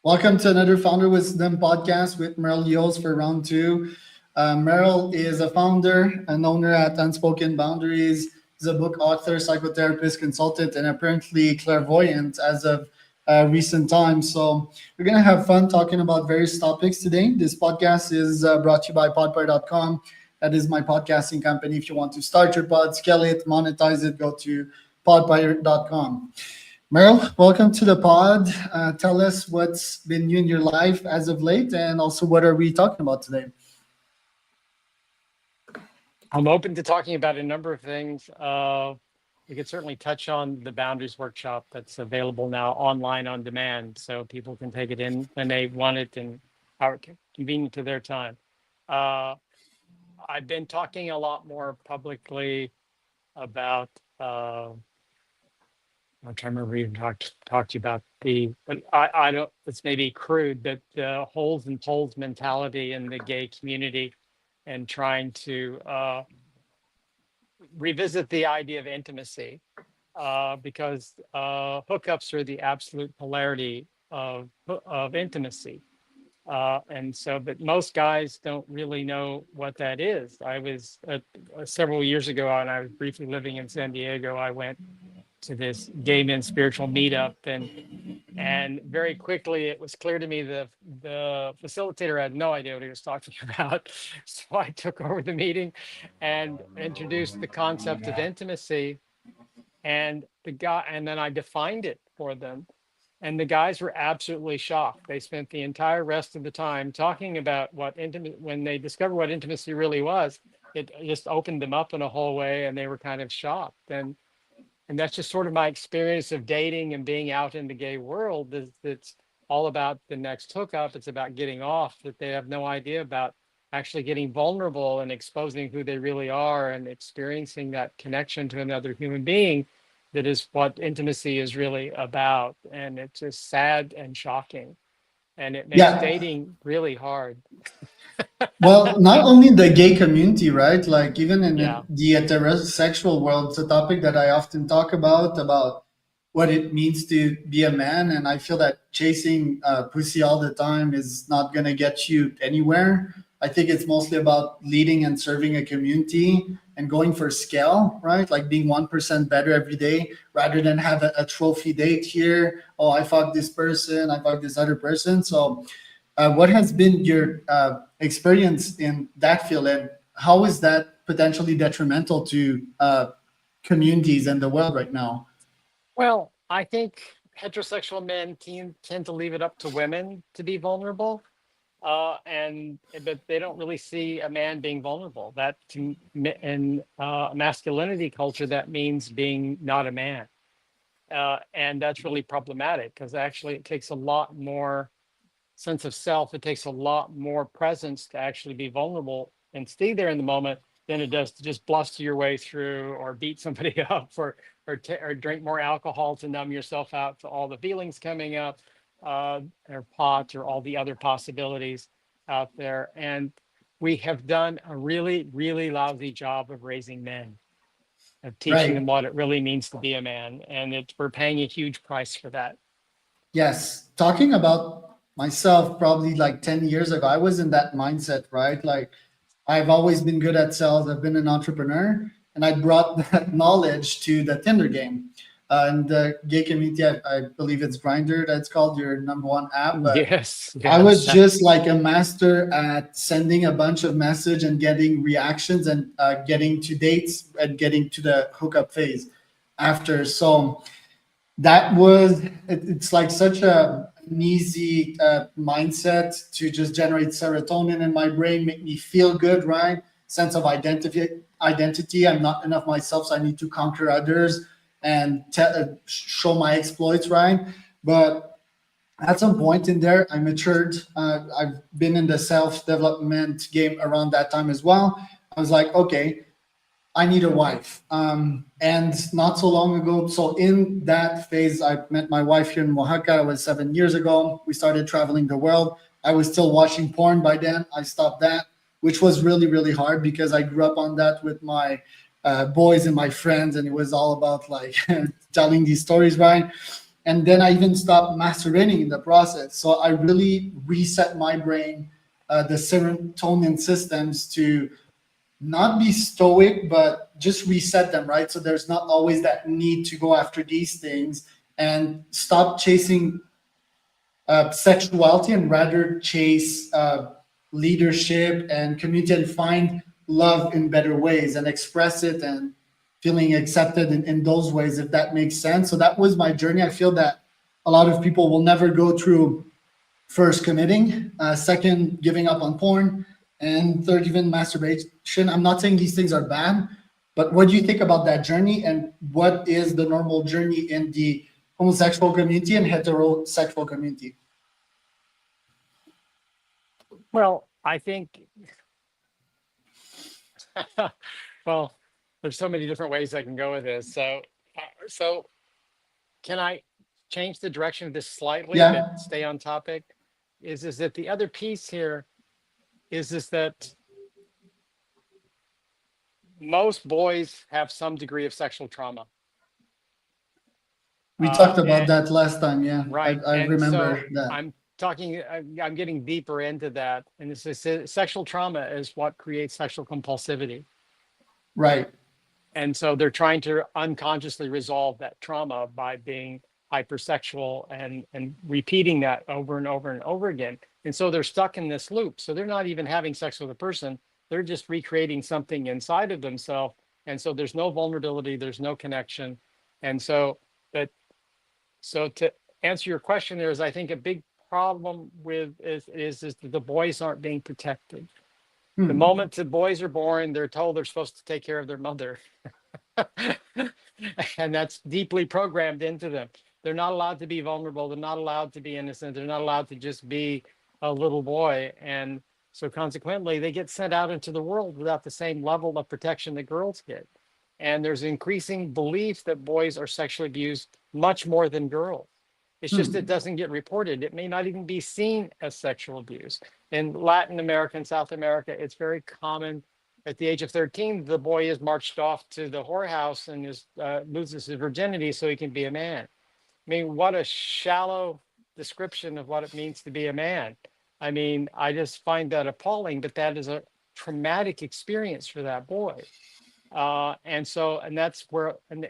Welcome to another Founder Wisdom podcast with Merle Yost for round two. Merle is a founder and owner at Unspoken Boundaries. He's a book author, psychotherapist, consultant, and apparently clairvoyant as of recent times. So we're going to have fun talking about various topics today. This podcast is brought to you by podpar.com. That is my podcasting company. If you want to start your pod, scale it, monetize it, go to podpar.com. Meryl, welcome to the pod. Tell us what's been new in your life as of late, and also what are we talking about today? I'm open to talking about a number of things. We could certainly touch on the Boundaries Workshop that's available now online on demand, so people can take it in when they want it and how convenient to their time. Uh, I've been talking a lot more publicly about. I'm trying to remember even talked to you about but I don't. It's maybe crude, but the holes and poles mentality in the gay community, and trying to revisit the idea of intimacy, because hookups are the absolute polarity of intimacy. And so, but most guys don't really know what that is. I was several years ago, and I was briefly living in San Diego. I went to this gay men spiritual meetup, and very quickly it was clear to me the facilitator had no idea what he was talking about. So I took over the meeting and introduced the concept of intimacy, and then I defined it for them. And the guys were absolutely shocked. They spent the entire rest of the time talking about what intimate, when they discovered what intimacy really was, it just opened them up in a whole way, and they were kind of shocked. And that's just sort of my experience of dating and being out in the gay world. It's all about the next hookup. It's about getting off, that they have no idea about actually getting vulnerable and exposing who they really are and experiencing that connection to another human being. That is what intimacy is really about. And it's just sad and shocking. And it makes Yeah, dating really hard. well, not only the gay community, right? Like even in Yeah. the heterosexual world, it's a topic that I often talk about what it means to be a man. And I feel that chasing pussy all the time is not going to get you anywhere. I think it's mostly about leading and serving a community and going for scale, right? Like being 1% better every day rather than have a trophy date here. Oh, I fucked this person, I fucked this other person. So what has been your experience in that field, and how is that potentially detrimental to communities and the world right now? Well, I think heterosexual men tend to leave it up to women to be vulnerable. And but they don't really see a man being vulnerable. In masculinity culture, that means being not a man, and that's really problematic because actually it takes a lot more sense of self. It takes a lot more presence to actually be vulnerable and stay there in the moment than it does to just bluster your way through or beat somebody up or drink more alcohol to numb yourself out to all the feelings coming up, or pot or all the other possibilities out there. And we have done a really, really lousy job of raising men, of teaching them Right. what it really means to be a man. And we're paying a huge price for that. Yes. Talking about myself, probably like 10 years ago, I was in that mindset, right? Like I've always been good at sales. I've been an entrepreneur, and I brought that knowledge to the Tinder game. In the gay community, I believe it's Grinder that's called your number one app. But Yes, I yes. was just like a master at sending a bunch of message and getting reactions and getting to dates and getting to the hookup phase after. So that was it's like such an easy mindset to just generate serotonin in my brain, make me feel good, right? Sense of identity. I'm not enough myself, so I need to conquer others and show my exploits, right? But at some point in there, I matured. I've been in the self development game around that time as well. I was like, okay, I need a wife. And not so long ago, so in that phase, I met my wife here in Oaxaca. It was 7 years ago. We started traveling the world. I was still watching porn by then. I stopped that, which was really, really hard because I grew up on that with my boys and my friends, and it was all about like telling these stories, right? And then I even stopped masturbating in the process. So I really reset my brain, the serotonin systems, to not be stoic, but just reset them, right? So there's not always that need to go after these things, and stop chasing sexuality and rather chase leadership and community, and find love in better ways and express it, and feeling accepted in those ways, if that makes sense. So that was my journey. I feel that a lot of people will never go through first committing, second giving up on porn, and third even masturbation. I'm not saying these things are bad, but what do you think about that journey, and what is the normal journey in the homosexual community and heterosexual community? Well, I think, well, there's so many different ways I can go with this. So can I change the direction of this slightly, but Yeah, stay on topic? Is that the other piece here is that most boys have some degree of sexual trauma. we talked about And that last time. Yeah, right. I And remember so that. I'm getting deeper into that. And this is sexual trauma is what creates sexual compulsivity. Right. And so they're trying to unconsciously resolve that trauma by being hypersexual and repeating that over and over and over again. And so they're stuck in this loop. So they're not even having sex with a person. They're just recreating something inside of themselves. And so there's no vulnerability, there's no connection. And so, but so to answer your question, there is, I think, a big problem with is that the boys aren't being protected. The Hmm. moment the boys are born, they're told they're supposed to take care of their mother. And that's deeply programmed into them. They're not allowed to be vulnerable. They're not allowed to be innocent. They're not allowed to just be a little boy. And so consequently, they get sent out into the world without the same level of protection that girls get. And there's increasing belief that boys are sexually abused much more than girls. It's just it Hmm. doesn't get reported. It may not even be seen as sexual abuse. In Latin America and South America, it's very common. At the age of 13, the boy is marched off to the whorehouse and loses his virginity so he can be a man. I mean, what a shallow description of what it means to be a man. I mean, I just find that appalling, but that is a traumatic experience for that boy. And that's where and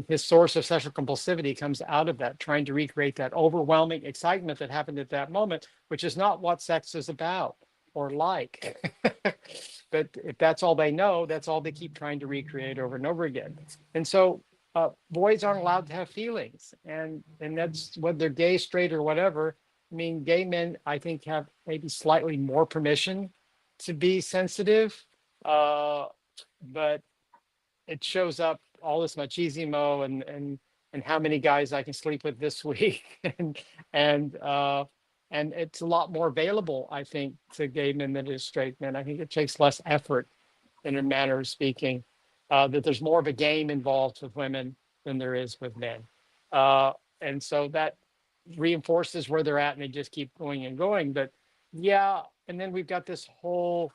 his source of sexual compulsivity comes out of that, trying to recreate that overwhelming excitement that happened at that moment, which is not what sex is about or like. But if that's all they know, that's all they keep trying to recreate over and over again. And so boys aren't allowed to have feelings, and that's whether they're gay, straight, or whatever. I mean, gay men, I think, have maybe slightly more permission to be sensitive, but it shows up all this machismo and how many guys I can sleep with this week, and and it's a lot more available, I think, to gay men than it is straight men. I think it takes less effort, in a manner of speaking, that there's more of a game involved with women than there is with men, and so that reinforces where they're at, and they just keep going and going. But yeah, and then we've got this whole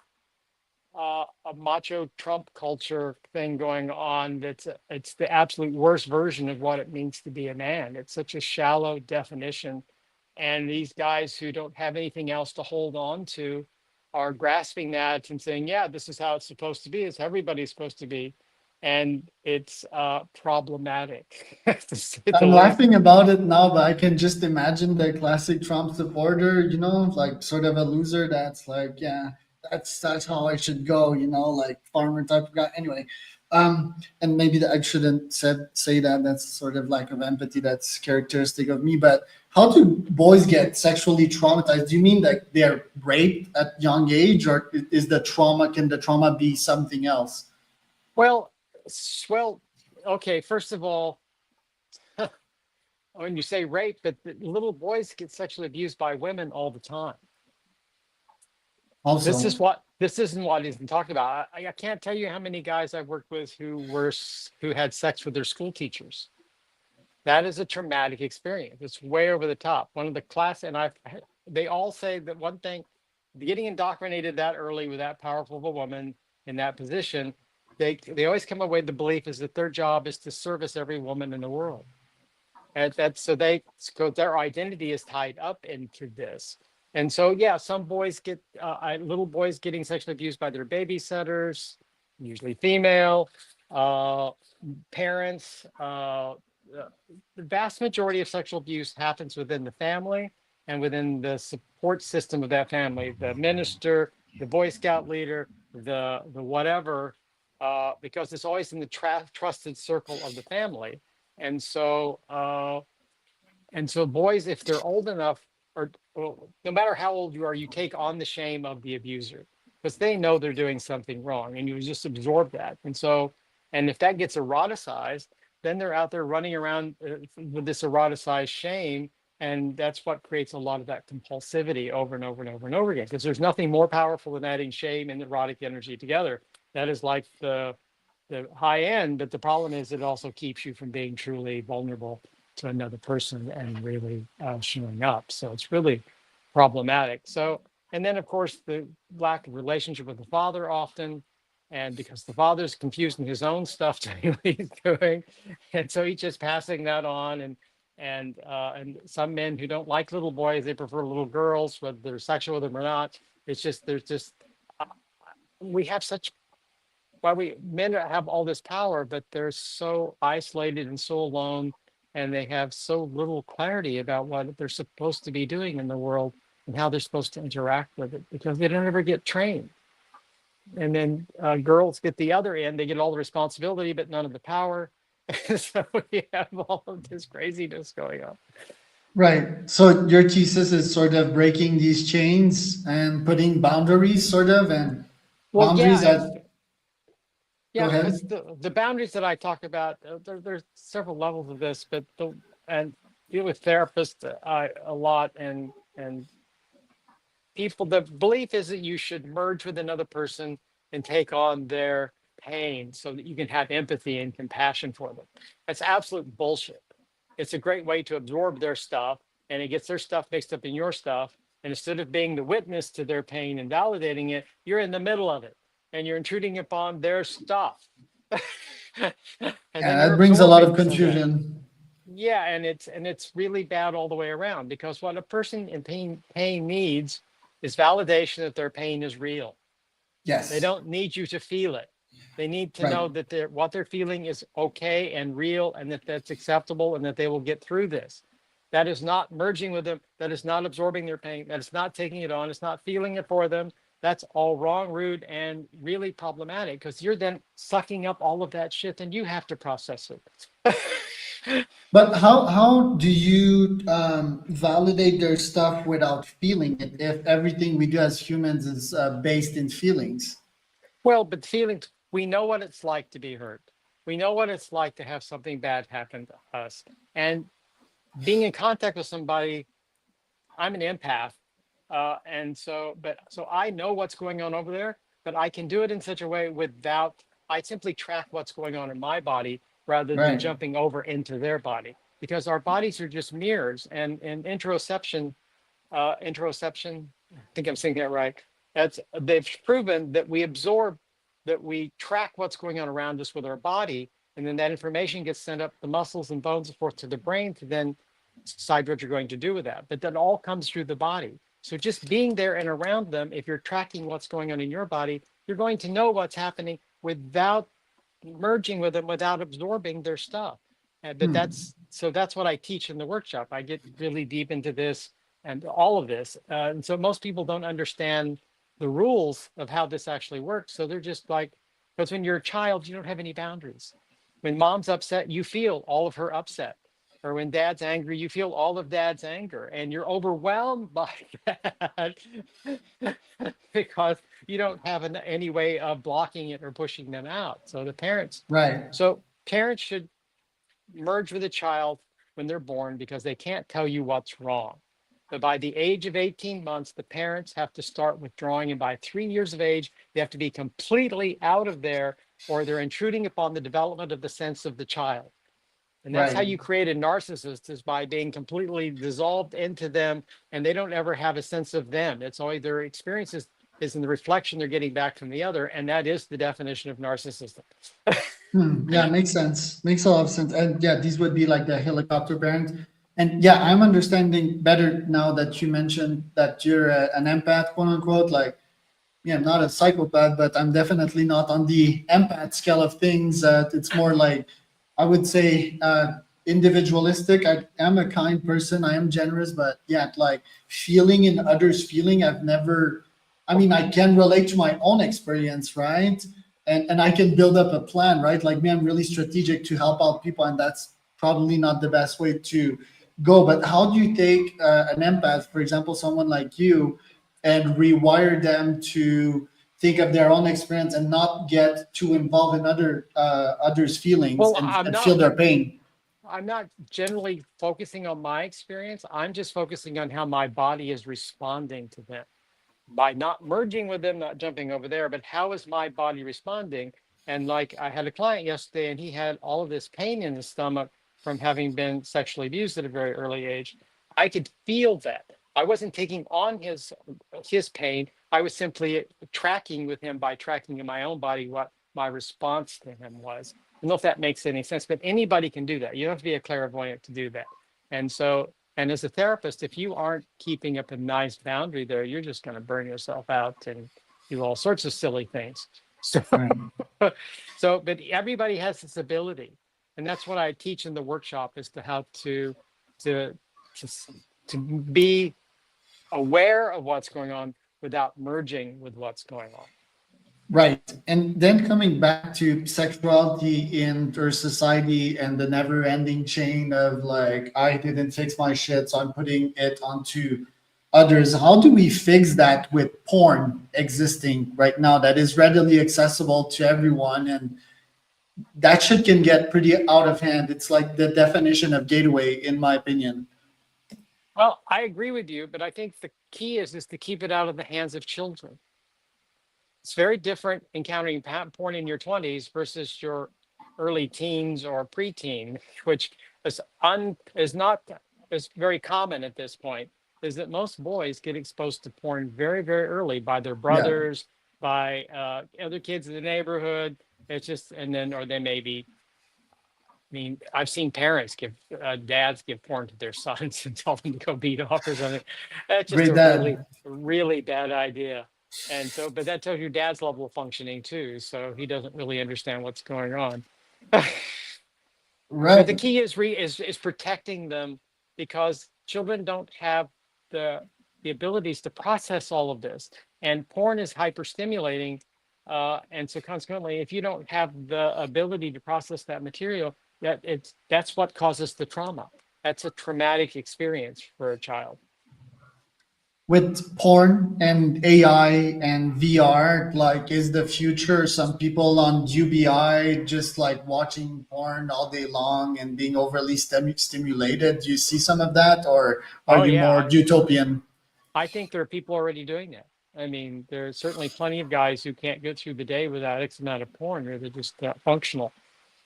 a macho Trump culture thing going on. It's the absolute worst version of what it means to be a man. It's such a shallow definition, and these guys who don't have anything else to hold on to are grasping that and saying, "Yeah, this is how it's supposed to be. It's how everybody's supposed to be," and it's problematic to say the I'm least. laughing about it now, but I can just imagine the classic Trump supporter, like sort of a loser that's like, yeah, that's how I should go, like farmer type of guy. Anyway, and maybe I shouldn't say that. That's sort of lack of empathy. That's characteristic of me. But how do boys get sexually traumatized? Do you mean that they're raped at young age, or is the trauma? Can the trauma be something else? Well, well, okay. First of all, when you say rape, but the little boys get sexually abused by women all the time. Also, This isn't what isn't talked about. I can't tell you how many guys I've worked with who had sex with their school teachers. That is a traumatic experience. It's way over the top. One of the class, and they all say that one thing, getting indoctrinated that early with that powerful of a woman in that position, they always come away with the belief is that their job is to service every woman in the world. And that's so they so their identity is tied up into this. And so yeah, some boys get little boys getting sexually abused by their babysitters, usually female. Uh, Parents, the vast majority of sexual abuse happens within the family and within the support system of that family, the minister, the Boy Scout leader, the whatever, because it's always in the trusted circle of the family. And so boys, if they're old enough, or well, no matter how old you are, you take on the shame of the abuser because they know they're doing something wrong and you just absorb that. And if that gets eroticized, then they're out there running around with this eroticized shame. And that's what creates a lot of that compulsivity over and over and over and over again. Because there's nothing more powerful than adding shame and erotic energy together. That is like the high end, but the problem is it also keeps you from being truly vulnerable to another person and really showing up. So it's really problematic. So, and then of course the lack of relationship with the father often, and because the father's confusing his own stuff to what he's doing, and so he's just passing that on. And some men who don't like little boys, they prefer little girls, whether they're sexual with them or not. It's just there's just uh, we have such why we men have all this power, but they're so isolated and so alone, and they have so little clarity about what they're supposed to be doing in the world and how they're supposed to interact with it because they don't ever get trained. And then girls get the other end; they get all the responsibility, but none of the power. So we have all of this craziness going on. Right. So your thesis is sort of breaking these chains and putting boundaries, sort of, and Well, boundaries yeah, that. Go yeah, because ahead. the boundaries that I talk about, there's several levels of this, but the and deal with therapists a lot, and people. The belief is that you should merge with another person and take on their pain so that you can have empathy and compassion for them. That's absolute bullshit. It's a great way to absorb their stuff, and it gets their stuff mixed up in your stuff. And instead of being the witness to their pain and validating it, you're in the middle of it and you're intruding upon their stuff. And then Yeah, you're that brings a lot of absorbing some of that. confusion. Yeah, and it's really bad all the way around because what a person in pain needs is validation that their pain is real. They Yes. don't need you to feel it. They need to Right. know that what they're feeling is okay and real and that that's acceptable and that they will get through this. That is not merging with them. That is not absorbing their pain. That is not taking it on. It's not feeling it for them. That's all wrong, rude, and really problematic because you're then sucking up all of that shit and you have to process it. But how do you validate their stuff without feeling it if everything we do as humans is based in feelings? Well, but feelings, we know what it's like to be hurt. We know what it's like to have something bad happen to us. And being in contact with somebody, I'm an empath. So I know what's going on over there, but I can do it in such a way without, I simply track what's going on in my body rather than Right. jumping over into their body because our bodies are just mirrors and interoception. I think I'm saying that right. That's they've proven that we absorb, that we track what's going on around us with our body, and then that information gets sent up the muscles and bones and forth to the brain to then decide what you're going to do with that. But that all comes through the body. So just being there and around them, if you're tracking what's going on in your body, you're going to know what's happening without merging with them, without absorbing their stuff. But Hmm. that's what I teach in the workshop. I get really deep into this and all of this. And so most people don't understand the rules of how this actually works. So they're just like, because when you're a child, you don't have any boundaries. When mom's upset, you feel all of her upset. Or when dad's angry, you feel all of dad's anger and you're overwhelmed by that because you don't have any way of blocking it or pushing them out. Right. So parents should merge with a child when they're born because they can't tell you what's wrong. But by the age of 18 months, the parents have to start withdrawing. And by 3 years of age, they have to be completely out of there or they're intruding upon the development of the sense of the child. And that's how Right. you create a narcissist is by being completely dissolved into them and they don't ever have a sense of them. It's always their experiences is in the reflection they're getting back from the other. And that is the definition of narcissism. Yeah, makes sense. Makes a lot of sense. And yeah, these would be like the helicopter parents. And yeah, I'm understanding better now that you mentioned that you're an empath, quote unquote. Like, yeah, I'm not a psychopath, but I'm definitely not on the empath scale of things. It's more like, I would say, individualistic. I am a kind person. I am generous, but yeah, like feeling in others' feeling, I've never. I mean, I can relate to my own experience, right? And I can build up a plan, right? Like me, I'm really strategic to help out people, and that's probably not the best way to go. But how do you take an empath, for example, someone like you, and rewire them to think of their own experience and not get too involved in others' feelings Well, and feel their pain. I'm not generally focusing on my experience. I'm just focusing on how my body is responding to them by not merging with them, not jumping over there, but how is my body responding? And like I had a client yesterday and he had all of this pain in his stomach from having been sexually abused at a very early age. I could feel that. I wasn't taking on his pain. I was simply tracking with him by tracking in my own body what my response to him was. I don't know if that makes any sense, but anybody can do that. You don't have to be a clairvoyant to do that. And so, and as a therapist, if you aren't keeping up a nice boundary there, you're just going to burn yourself out and do all sorts of silly things. So, Right. but everybody has this ability, and that's what I teach in the workshop is to how to to, to be aware of what's going on without merging with what's going on. Right. And then coming back to sexuality in our society and the never ending chain of like, I didn't fix my shit, so I'm putting it onto others. How do we fix that with porn existing right now that is readily accessible to everyone? And that shit can get pretty out of hand. It's like the definition of gateway, in my opinion. Well, I agree with you, but I think the key is to keep it out of the hands of children. It's very different encountering porn in your 20s versus your early teens or preteen, which is not is very common at this point. Is that most boys get exposed to porn very, very early by their Yeah. brothers, by other kids in the neighborhood. It's just, and then, or they may be. I mean, I've seen parents give dads give porn to their sons and tell them to go beat off or something. That's just Great a really, dad. really bad idea. And so, but that tells you dad's level of functioning too. So he doesn't really understand what's going on. But the Right. key is protecting them because children don't have the the abilities to process all of this, and porn is hyperstimulating, and so consequently, if you don't have the ability to process that material, that's what causes the trauma. That's a traumatic experience for a child. With porn and AI and VR, like, is the future. Some people on UBI just like watching porn all day long and being overly stimulated. Do you see some of that, or are Oh you yeah, more utopian? I think there are people already doing that. I mean, there's certainly plenty of guys who can't get through the day without X amount of porn, or they're just not functional.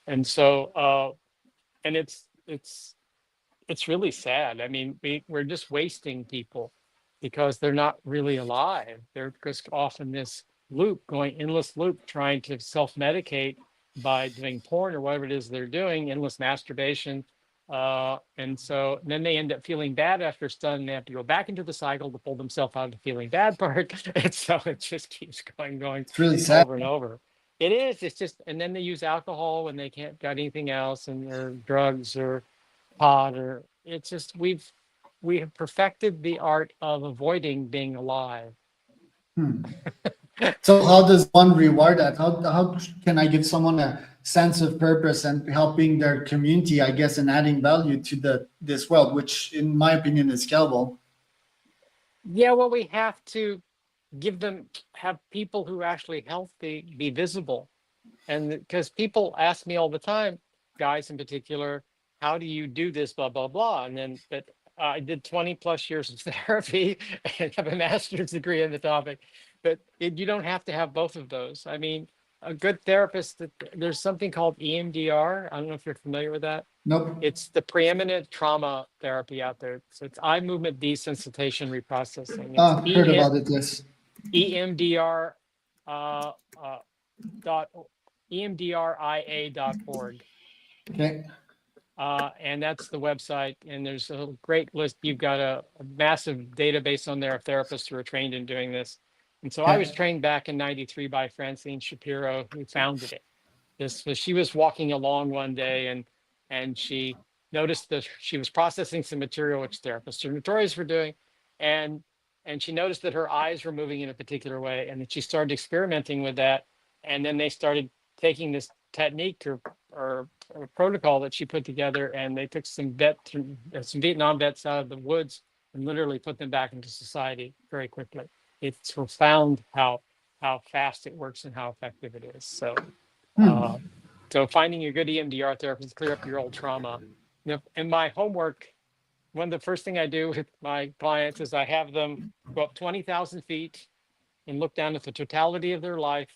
And so, and it's really sad. I mean, we're just wasting people because they're not really alive. They're just off in this loop, going endless loop, trying to self-medicate by doing porn or whatever it is they're doing, endless masturbation. And so then they end up feeling bad after it's done, and they have to go back into the cycle to pull themselves out of the feeling bad part. And so it just keeps going It's really sad. over and over. It is. It's just, and then they use alcohol when they can't got anything else, and or drugs or pot, or it's just we have perfected the art of avoiding being alive. Hmm. So how does one reward that? How can I give someone a sense of purpose and helping their community, I guess, and adding value to the this world, which in my opinion is scalable? Yeah, well, we have to have people who are actually healthy be visible. And because people ask me all the time, guys in particular, how do you do this, blah, blah, blah. And then, but I did 20 plus years of therapy and have a master's degree in the topic. But you don't have to have both of those. I mean, a good therapist, there's something called EMDR. I don't know if you're familiar with that. Nope. It's the preeminent trauma therapy out there. So it's eye movement desensitization reprocessing. It's Heard about it, yes. EMDR uh, uh, dot emdria.org. Okay. And that's the website. And there's a great list. You've got a massive database on there of therapists who are trained in doing this. And so I was Okay. trained back in '93 by Francine Shapiro, who founded it. This was, she was walking along one day and she noticed that she was processing some material which therapists are notorious for doing. And and she noticed that her eyes were moving in a particular way. And then she started experimenting with that. And then they started taking this technique or protocol that she put together, and they took some Vietnam vets out of the woods and literally put them back into society very quickly. It's profound how fast it works and how effective it is. Hmm. Uh, so finding a good EMDR therapist, clear up your old trauma. You know, in my homework, one of the first thing I do with my clients is I have them go up 20,000 feet and look down at the totality of their life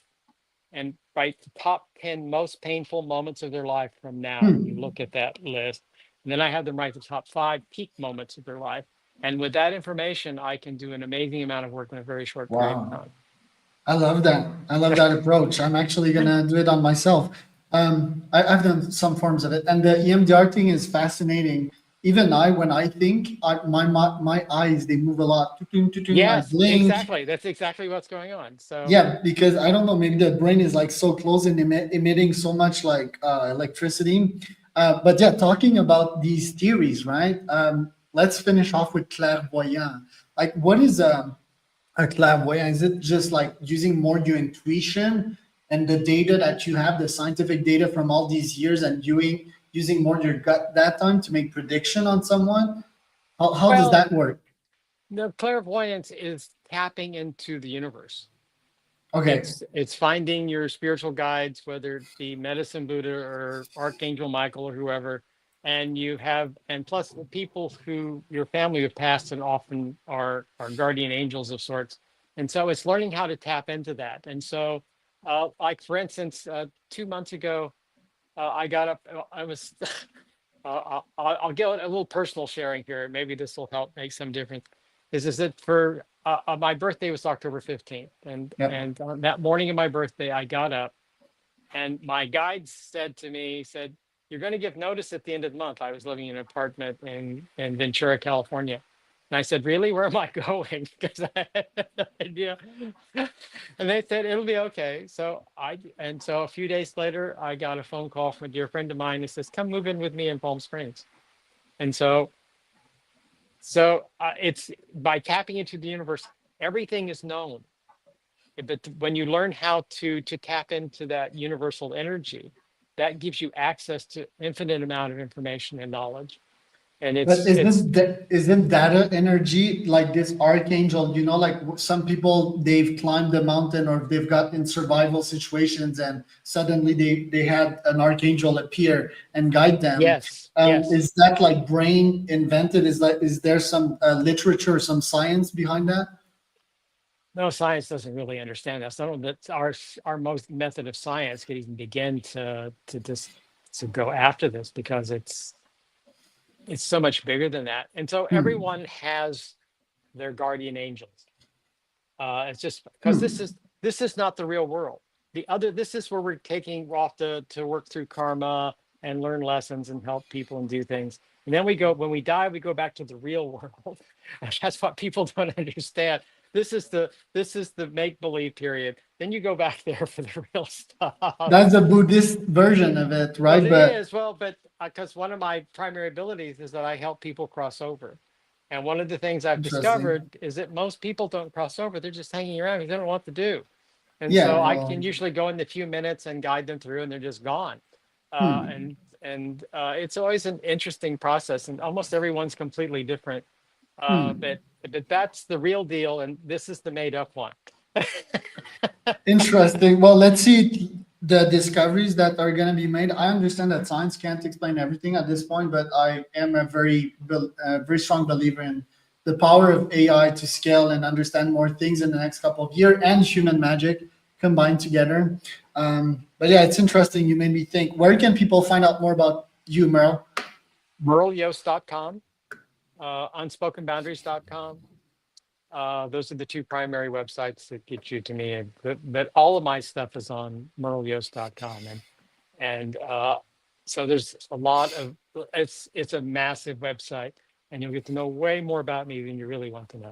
and write the top 10 most painful moments of their life from now. And you Hmm. look at that list. And then I have them write the top 5 peak moments of their life. And with that information, I can do an amazing amount of work in a very short period of Wow. time. I love that. I love that approach. I'm actually gonna do it on myself. I've done some forms of it, and the EMDR thing is fascinating. Even when I think, my eyes they move a lot. I Yes, blink. exactly. That's exactly what's going on. So, Yeah, because I don't know, maybe the brain is like so close and emitting so much like electricity. But yeah, talking about these theories, right? Let's finish off with clairvoyant. Like, what is a clairvoyant? Is it just like using more your intuition and the data that you have, the scientific data from all these years, and using more your gut that time to make prediction on someone? How does well, that work? the clairvoyance is tapping into the universe. Okay. It's finding your spiritual guides, whether it be medicine Buddha or Archangel Michael or whoever, and you have, and plus the people who your family have passed and often are guardian angels of sorts. And so it's learning how to tap into that. And so, like for instance, 2 months ago, I got up. I was. I'll get a little personal sharing here. Maybe this will help make some difference. Is that for my birthday was October 15th, Yep. and on that morning of my birthday, I got up and my guide said to me, said, "You're going to give notice at the end of the month." I was living in an apartment in Ventura, California. And I said, "Really? Where am I going?" Because I had no idea. And they said, "It'll be okay." And so a few days later, I got a phone call from a dear friend of mine who says, "Come move in with me in Palm Springs." And it's by tapping into the universe, everything is known. But when you learn how to tap into that universal energy, that gives you access to infinite amount of information and knowledge. And But it's isn't data energy like this archangel? You know, like some people they've climbed the mountain or they've got in survival situations, and suddenly they had an archangel appear and guide them. yes, yes. Is that like brain invented? Is there some literature, some science behind that? No, science doesn't really understand that. So that's our most method of science could even begin to just to go after this because it's so much bigger than that. And so Hmm. everyone has their guardian angels. It's just because Hmm. this is not the real world. This is where we're off to work through karma and learn lessons and help people and do things. And then when we die, we go back to the real world. That's what people don't understand. This is the make believe period. Then you go back there for the real stuff. That's a Buddhist version of it, Well, right? it But is. Well, but because one of my primary abilities is that I help people cross over. And one of the things I've interesting. discovered is that most people don't cross over. They're just hanging around because they don't know what to do. And so Yeah. I Well. can usually go in the few minutes and guide them through and they're just gone. Uh, Hmm. and it's always an interesting process and almost everyone's completely different. Hmm. But that's the real deal. And this is the made up one. Interesting. Well, let's see the discoveries that are going to be made. I understand that science can't explain everything at this point, but I am a very strong believer in the power of AI to scale and understand more things in the next couple of years and human magic combined together. But yeah, it's interesting. You made me think. Where can people find out more about you, Merle? MerleYost.com, unspokenboundaries.com. Those are the two primary websites that get you to me. But all of my stuff is on merleyost.com. And so there's a lot of, it's a massive website, and you'll get to know way more about me than you really want to know.